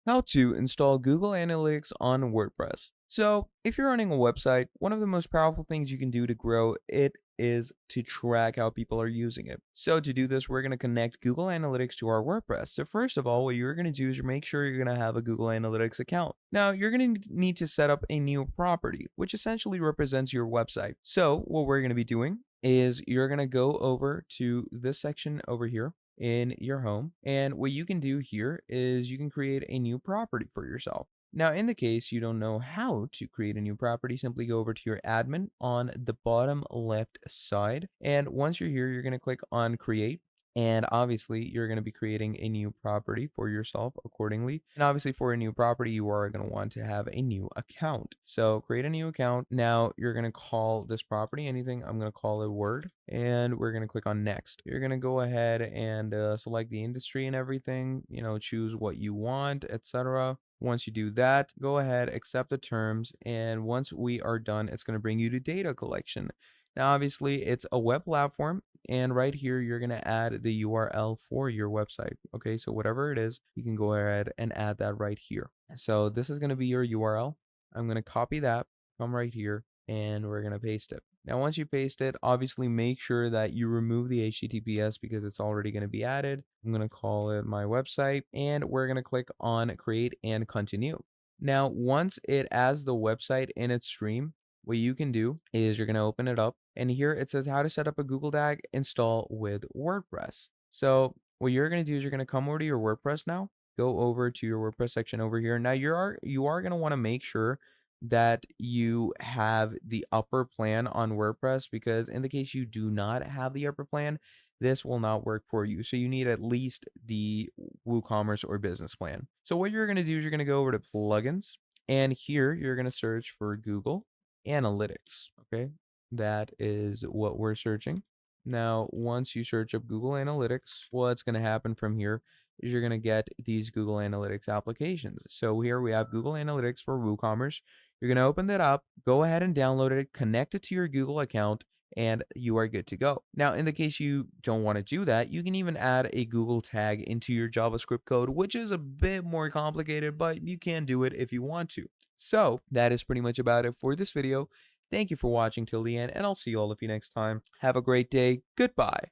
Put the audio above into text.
How to install Google Analytics on WordPress. So, if you're running a website, one of the most powerful things you can do to grow it is to track how people are using it. So, to do this, we're going to connect Google Analytics to our WordPress. So, first of all, what you're going to do is make sure you're going to have a Google Analytics account. Now, you're going to need to set up a new property, which essentially represents your website. So, what we're going to be doing is you're going to go over to this section over here in your home. And what you can do here is you can create a new property for yourself. Now, in the case you don't know how to create a new property, simply go over to your admin on the bottom left side. And once you're here, you're going to click on create. And obviously, you're going to be creating a new property for yourself accordingly. And obviously, for a new property, you are going to want to have a new account. So create a new account. Now you're going to call this property anything. I'm going to call it Word. And we're going to click on next. You're going to go ahead and select the industry and everything, choose what you want, etc. Once you do that, go ahead, accept the terms, and once we are done, it's going to bring you to data collection. Now, obviously, it's a web platform, and right here, you're going to add the URL for your website. Okay, so whatever it is, you can go ahead and add that right here. So this is going to be your URL. I'm going to copy that, come right here, and we're going to paste it. Now, once you paste it, obviously make sure that you remove the HTTPS because it's already going to be added. I'm going to call it my website, and we're going to click on create and continue. Now, once it adds the website in its stream, what you can do is you're going to open it up, and here it says how to set up a Google Tag install with WordPress. So what you're going to do is you're going to come over to your WordPress now, go over to your WordPress section over here. Now you are going to want to make sure that you have the upper plan on WordPress, because in the case you do not have the upper plan, this will not work for you. So you need at least the WooCommerce or business plan. So what you're going to do is you're going to go over to plugins, and here you're going to search for Google Analytics. Okay, that is what we're searching. Now, once you search up Google Analytics, what's going to happen from here is you're going to get these Google Analytics applications. So here we have Google Analytics for WooCommerce. You're going to open that up, go ahead and download it, connect it to your Google account, and you are good to go. Now, in the case you don't want to do that, you can even add a Google tag into your JavaScript code, which is a bit more complicated, but you can do it if you want to. So that is pretty much about it for this video. Thank you for watching till the end, and I'll see all of you next time. Have a great day. Goodbye.